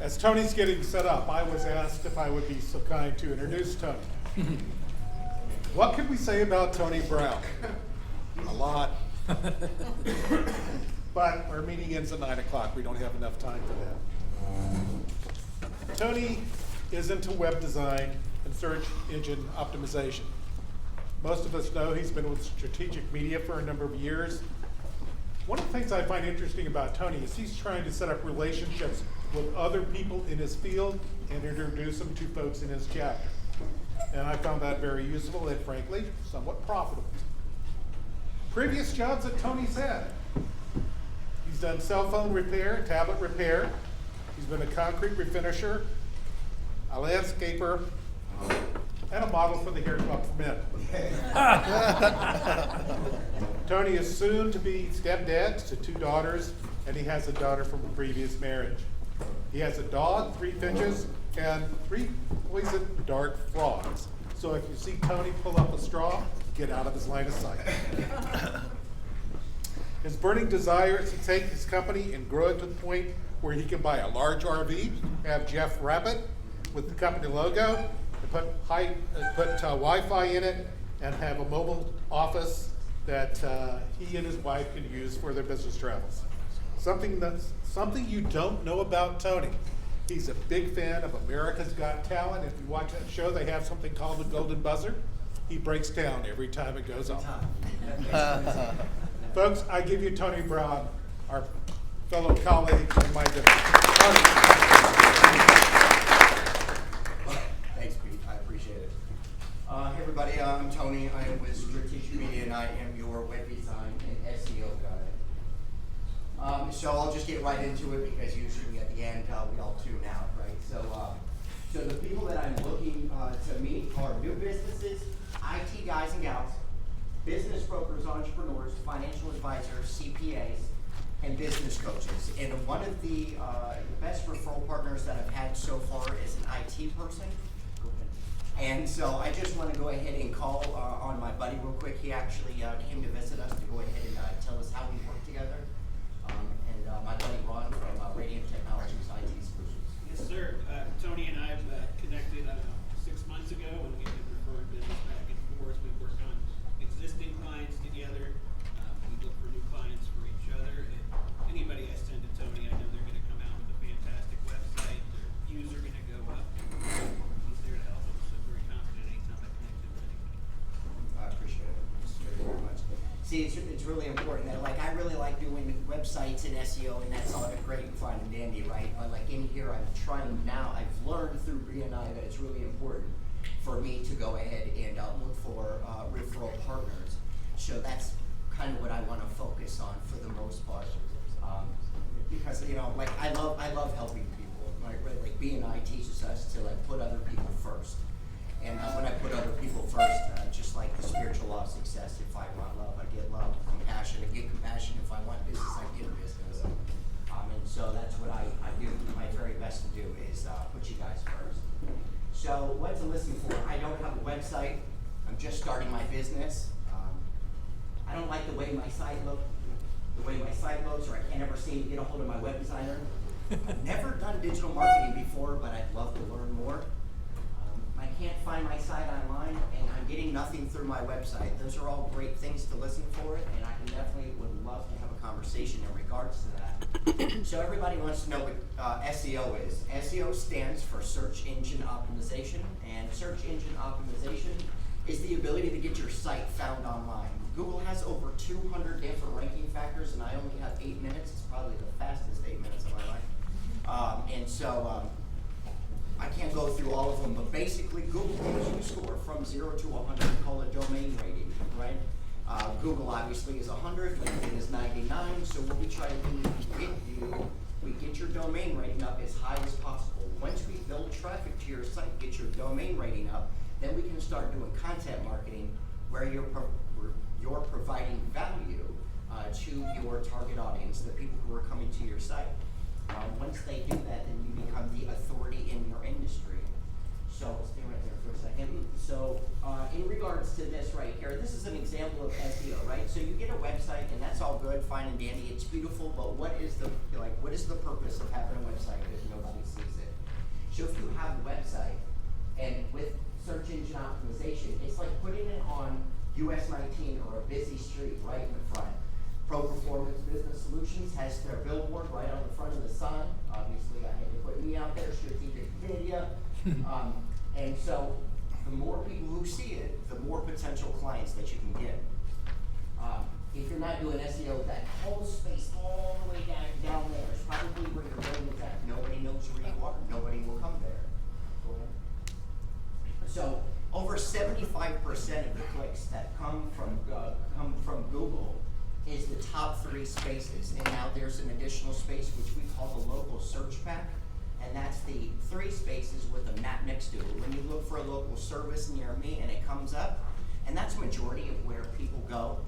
As Tony's getting set up, I was asked if I would be so kind to introduce Tony. What can we say about Tony Brown? A lot. But our meeting ends at 9 o'clock. We don't have enough time for that. Tony is into web design and search engine optimization. Most of us know he's been with strategic media for a number of years. One of the things I find interesting about Tony is he's trying to set up relationships with other people in his field and introduce them to folks in his chapter. And I found that very useful and frankly, somewhat profitable. Previous jobs that Tony's had. He's done cell phone repair, tablet repair. He's been a concrete refinisher, a landscaper, and a model for the Hair Club for Men. Tony is soon to be stepdad to 2 daughters, and he has a daughter from a previous marriage. He has a dog, 3 finches, and 3 poison dart frogs. So if you see Tony pull up a straw, get out of his line of sight. His burning desire is to take his company and grow it to the point where he can buy a large RV, have Jeff wrap it with the company logo, and put Wi-Fi in it, and have a mobile office that he and his wife can use for their business travels. Something you don't know about Tony. He's a big fan of America's Got Talent. If you watch that show, they have something called the Golden Buzzer. He breaks down every time it goes on. Folks, I give you Tony Brown, our fellow colleague in my division. Thanks, Pete. I appreciate it. Hey, everybody. I'm Tony. I am with Strategic Media, and I am your web design and SEO guy. So I'll just get right into it because usually at the end we all tune out, right? So the people that I'm looking to meet are new businesses, IT guys and gals, business brokers, entrepreneurs, financial advisors, CPAs, and business coaches. And one of the best referral partners that I've had so far is an IT person. And so I just want to go ahead and call on my buddy real quick. He actually came to visit us to go ahead and tell us how we work together. And my buddy Ron from Radiant Technologies IT Solutions. Yes, sir. Tony and I have connected 6 months ago, and we've been referring business back and forth. We work on existing clients together. We look for new clients for each other. And anybody I send to Tony, I know they're going to come out with a fantastic website. Their views are going to go up. He's there to help them, so very confident anytime I connect him with anybody. I appreciate it. Very, very much. See, it's really important that I really like doing websites and SEO, and that's all great and fine and dandy, right? But in here, I'm trying now. I've learned through BNI that it's really important for me to go ahead and look for referral partners. So that's kind of what I want to focus on for the most part, because I love helping people. Right? BNI teaches us to put other people first. And when I put other people first, just like the spiritual law of success, if I want love, I get love. Compassion, I get compassion. If I want business, I get business. And so that's what I do. My very best to do is put you guys first. So what to listen for? I don't have a website. I'm just starting my business. I don't like the way my site looks, or I can't ever seem to get a hold of my web designer. I've never done digital marketing before, but I'd love to learn more. I can't find my site online, and I'm getting nothing through my website. Those are all great things to listen for, and I can definitely would love to have a conversation in regards to that. So everybody wants to know what SEO is. SEO stands for Search Engine Optimization, and Search Engine Optimization is the ability to get your site found online. Google has over 200 different ranking factors, and I only have 8 minutes. It's probably the fastest 8 minutes of my life. I can't go through all of them, but basically Google gives you a score from 0 to 100, called a domain rating, right? Google obviously is 100, LinkedIn is 99, so what we try to do is we get your domain rating up as high as possible. Once we build traffic to your site, get your domain rating up, then we can start doing content marketing where you're providing value to your target audience, the people who are coming to your site. Once they do that, then you become the authority in your industry. So stay right there for a second. So in regards to this right here, this is an example of SEO, right? So you get a website, and that's all good, fine and dandy. It's beautiful, but what is the purpose of having a website if nobody sees it? have a website, and with search engine optimization, it's like putting it on US 19 or a busy street right in the front. Pro Performance Business Solutions has their billboard right on the front of the sign. Obviously, I had to put me out there, strategic media. And so, the more people who see it, the more potential clients that you can get. If you're not doing SEO, that whole space all the way down there is probably where your building is at. Nobody knows where you are. Nobody will come there. Go ahead. So over 75% of the clicks that come from Google is the top 3 spaces. And now there's an additional space which we call the local search pack. And that's the 3 spaces with a map next to it. When you look for a local service near me and it comes up, and that's a majority of where people go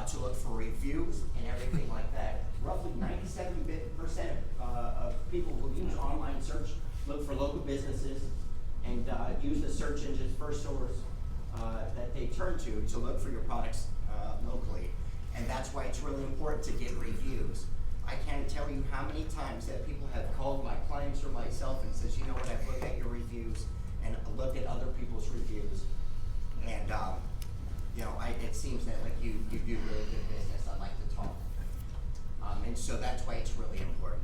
to look for reviews and everything like that. Roughly 97% of people who use online search look for local businesses and use the search engine's first source that they turn to look for your products locally. And that's why it's really important to get reviews. I can't tell you how many times that people have called my clients or myself and says, you know what, I've looked at your reviews and looked at other people's reviews, and you know, it seems that like you do really good business. I like to talk, and so that's why it's really important.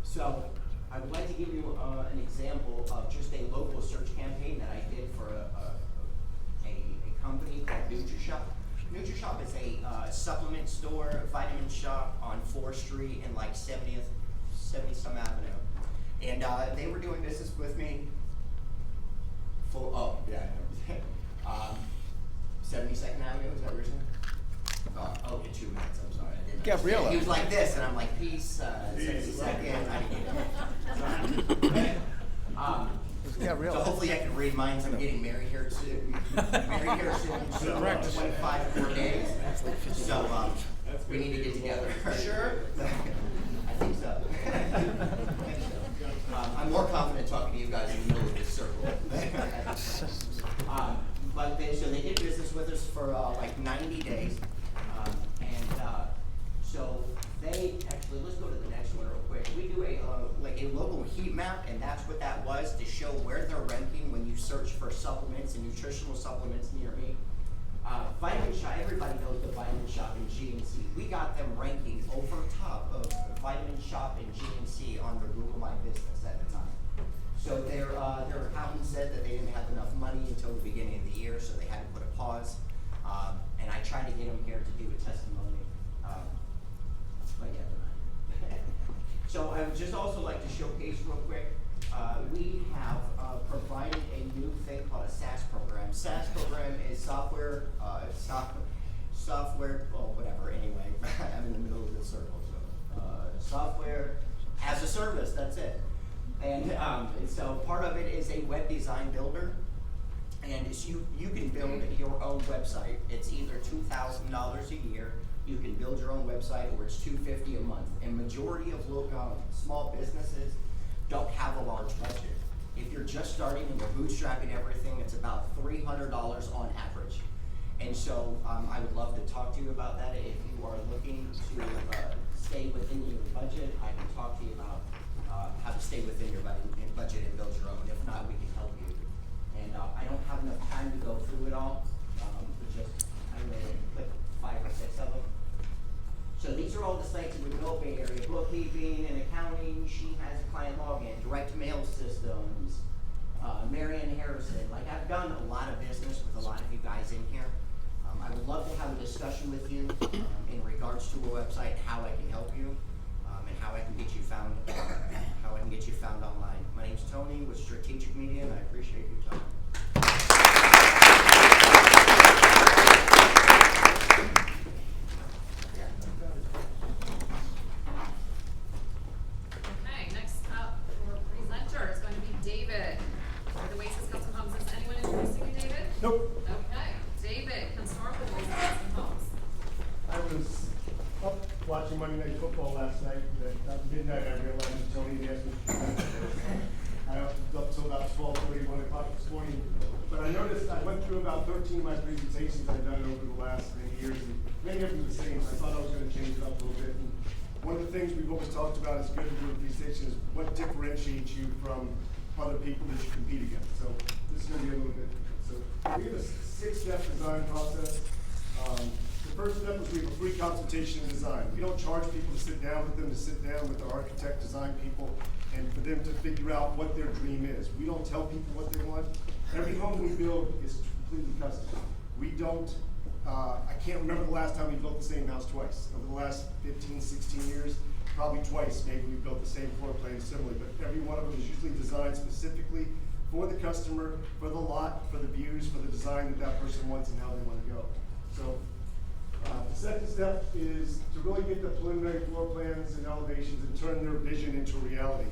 So I would like to give you an example of just a local search campaign that I did for a company called NutriShop. NutriShop is a supplement store, vitamin shop on 4th Street and like 70-some Avenue. And they were doing business with me for, 72nd Avenue, is that what you're saying? In 2 minutes, I'm sorry. I didn't Gabriella. He was like this, and I'm like, peace, 72nd, I didn't get it. So hopefully I can read minds. I'm getting married here soon. So 25 more days. So we need to get together. Sure? I think so. I'm more confident talking to you guys in the middle of this circle. But they did business with us for like 90 days. So they actually, let's go to the next one real quick. We do a local heat map, and that's what that was, to show where they're ranking when you search for supplements and nutritional supplements near me. Vitamin Shop, everybody knows the Vitamin Shop and GNC. We got them ranking over top of Vitamin Shop and GNC on their Google My Business at the time. So their accountant said that they didn't have enough money until the beginning of the year, so they had to put a pause. And I tried to get them here to do a testimony. But yeah, they're not here. So I would just also like to showcase real quick, we have provided a new thing called a SaaS program. SaaS program is software, whatever, anyway, I'm in the middle of the circle, so, software as a service, that's it. And so part of it is a web design builder, and it's you can build your own website. It's either $2,000 a year, you can build your own website, or it's $250 a month. And majority of small businesses don't have a large budget. If you're just starting and you're bootstrapping everything, it's about $300 on average. And so I would love to talk to you about that. If you are looking to stay within your budget, I can talk to you about how to stay within your budget and build your own. If not, we can help you. And I don't have enough time to go through it all, but I'm going to click 5 or 6 of them. So these are all the sites in the Middle Bay area: bookkeeping and accounting. She has a client login, direct mail systems, Marianne Harrison. Like, I've done a lot of business with a lot of you guys in here. I would love to have a discussion with you in regards to a website, how I can help you, and how I can get you found. How I can get you found online. My name's Tony with Strategic Media, and I appreciate your time. Okay, next up for presenter is going to be David with Oasis Custom Homes. Is anyone introducing you, David? Nope. Okay, David Kanstoroom with Oasis Custom Homes. I was up watching Monday Night Football last night. At midnight, I realized Tony had asked me to do that. I was up till about 12:30, 1 o'clock this morning. But I noticed I went through about 13 of my presentations I've done over the last many years, and many of them the same. So I thought I was going to change it up a little bit. And one of the things we've always talked about is good to do a presentation is what differentiates you from other people that you compete against. So this is gonna be a little bit different. So we have a 6-step design process. The first step is we have a free consultation in design. We don't charge people to sit down with them, to sit down with the architect, design people, and for them to figure out what their dream is. We don't tell people what they want. Every home we build is completely custom. We don't, I can't remember the last time we built the same house twice. Over the last 15, 16 years, probably twice, maybe we built the same floor plan similarly, but every one of them is usually designed specifically for the customer, for the lot, for the views, for the design that that person wants and how they want to go. So the second step is to really get the preliminary floor plans and elevations and turn their vision into reality.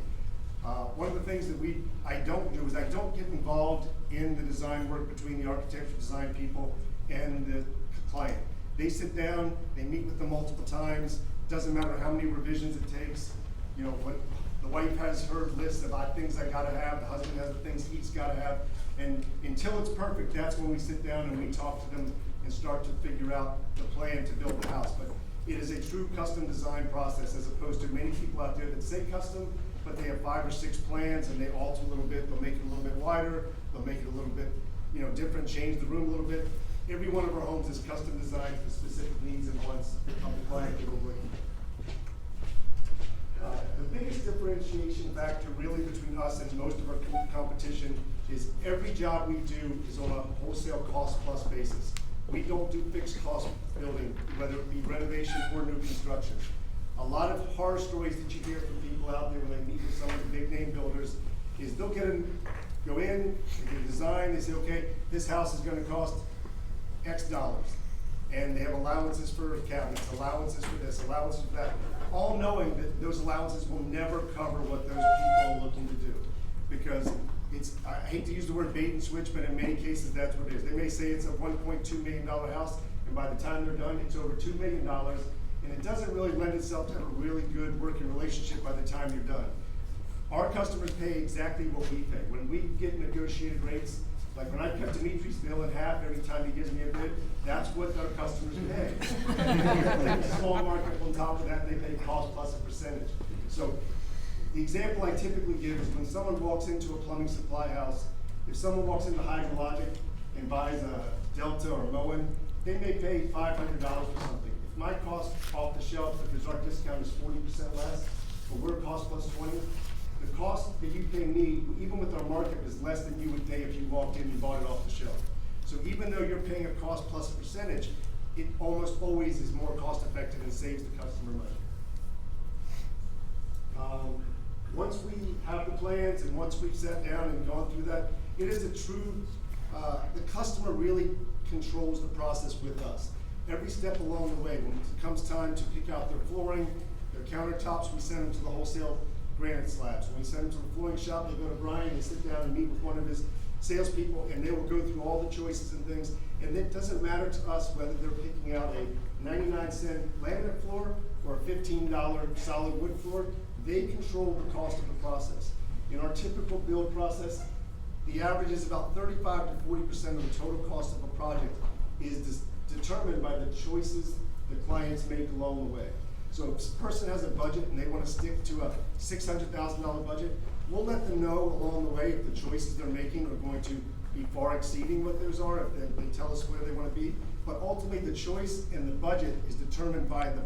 One of the things that I don't do is I don't get involved in the design work between the architecture design people and the client. They sit down, they meet with them multiple times, doesn't matter how many revisions it takes. You know, what the wife has her list of things I gotta have, the husband has the things he's gotta have, and until it's perfect, that's when we sit down and we talk to them and start to figure out the plan to build the house. But it is a true custom design process, as opposed to many people out there that say custom, but they have 5 or 6 plans and they alter a little bit, they'll make it a little bit wider, they'll make it a little bit, you know, different, change the room a little bit. Every one of our homes is custom designed for specific needs and wants of the client that we're working with. The biggest differentiation factor really between us and most of our competition is every job we do is on a wholesale cost plus basis. We don't do fixed cost building, whether it be renovation or new construction. A lot of horror stories that you hear from people out there when they meet with some of the big name builders is they'll go in, they get a design, they say, okay, this house is gonna cost X dollars. And they have allowances for cabinets, allowances for this, allowances for that, all knowing that those allowances will never cover what those people are looking to do. Because I hate to use the word bait and switch, but in many cases that's what it is. They may say it's a $1.2 million house, and by the time they're done, it's over $2 million, and it doesn't really lend itself to have a really good working relationship by the time you're done. Our customers pay exactly what we pay. When we get negotiated rates, like when I cut Dimitri's bill in half every time he gives me a bid, that's what our customers pay. And then they take a small markup on top of that, and they pay cost plus a percentage. So the example I typically give is when someone walks into a plumbing supply house, if someone walks into Hydrologic and buys a Delta or Moen, they may pay $500 for something. If my cost off the shelf, because our discount is 40% less, but we're cost plus 20, the cost that you pay me, even with our markup, is less than you would pay if you walked in and bought it off the shelf. So even though you're paying a cost plus a percentage, it almost always is more cost effective and saves the customer money. Once we have the plans and once we've sat down and gone through that, it is a true, the customer really controls the process with us. Every step along the way, when it comes time to pick out their flooring, their countertops, we send them to the wholesale granite slabs. When we send them to the flooring shop, they go to Brian and sit down and meet with one of his salespeople, and they will go through all the choices and things. And it doesn't matter to us whether they're picking out a 99-cent laminate floor or a $15 solid wood floor. They control the cost of the process. In our typical build process, the average is about 35 to 40% of the total cost of a project is determined by the choices the clients make along the way. So if a person has a budget and they want to stick to a $600,000 budget, we'll let them know along the way if the choices they're making are going to be far exceeding what theirs are, if they tell us where they want to be. But ultimately, the choice and the budget is determined by the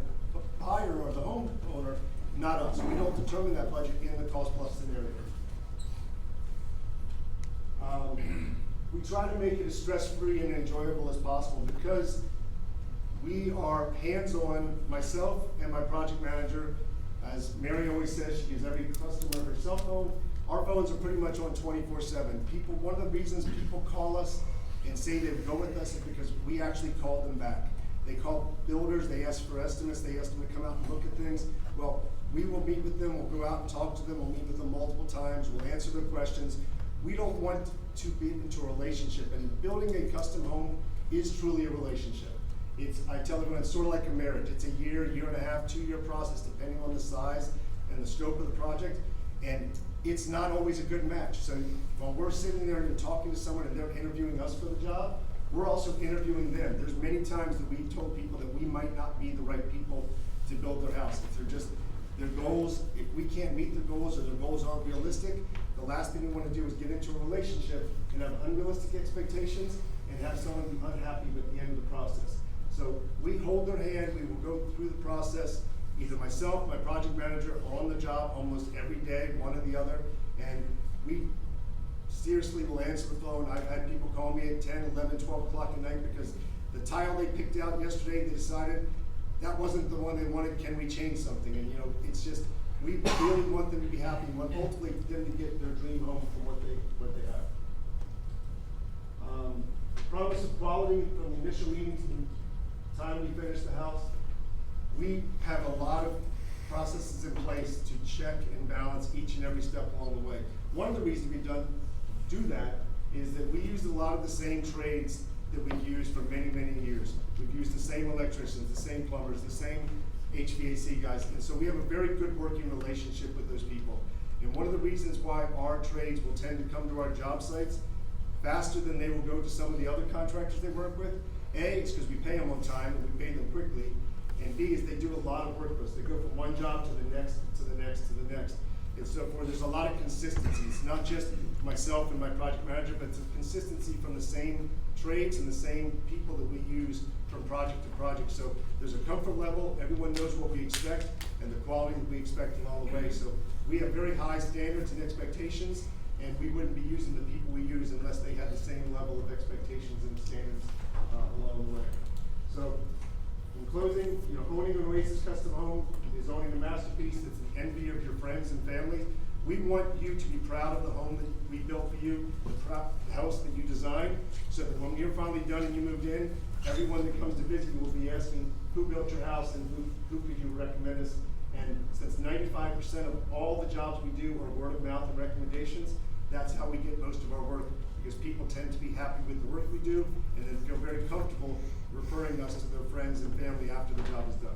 buyer or the homeowner, not us. We don't determine that budget in the cost plus scenario. We try to make it as stress-free and enjoyable as possible because we are hands-on, myself and my project manager. As Mary always says, she gives every customer her cell phone. Our phones are pretty much on 24/7. People, one of the reasons people call us and say they go with us is because we actually call them back. They call builders, they ask for estimates, they ask them to come out and look at things. Well, we will meet with them, we'll go out and talk to them, we'll meet with them multiple times, we'll answer their questions. We don't want to be into a relationship, and building a custom home is truly a relationship. I tell everyone it's sort of like a marriage. It's a year and a half, 2-year process depending on the size and the scope of the project, and it's not always a good match. So while we're sitting there and talking to someone and they're interviewing us for the job, we're also interviewing them. There's many times that we've told people that we might not be the right people to build their house. If they're just, their goals, if we can't meet their goals or their goals aren't realistic, The last thing we wanna do is get into a relationship and have unrealistic expectations and have someone be unhappy at the end of the process. So we hold their hand, we will go through the process, either myself, my project manager, are on the job almost every day, one or the other, and we seriously will answer the phone. I've had people call me at 10, 11, 12 o'clock at night because the tile they picked out yesterday, they decided that wasn't the one they wanted, can we change something? And you know, it's just, we really want them to be happy, and want ultimately them to get their dream home from what they have. Promise of quality from the initial meeting to the time we finish the house. We have a lot of processes in place to check and balance each and every step along the way. One of the reasons we do that is that we use a lot of the same trades that we've used for many, many years. We've used the same electricians, the same plumbers, the same HVAC guys, and so we have a very good working relationship with those people. And one of the reasons why our trades will tend to come to our job sites faster than they will go to some of the other contractors they work with, A, it's because we pay them on time and we pay them quickly, and B, is they do a lot of work with us. They go from one job to the next, to the next, to the next. And so forth. There's a lot of consistency. It's not just myself and my project manager, but it's a consistency from the same trades and the same people that we use from project to project. So there's a comfort level, everyone knows what we expect, and the quality that we expect along the way. So we have very high standards and expectations, and we wouldn't be using the people we use unless they had the same level of expectations and standards along the way. So in closing, you know, owning an Oasis custom home is owning a masterpiece that's the envy of your friends and family. We want you to be proud of the home that we built for you, the house that you designed, so that when you're finally done and you moved in, everyone that comes to visit you will be asking who built your house and who could you recommend us. And since 95% of all the jobs we do are word of mouth and recommendations, that's how we get most of our work, because people tend to be happy with the work we do and then feel very comfortable referring us to their friends and family after the job is done.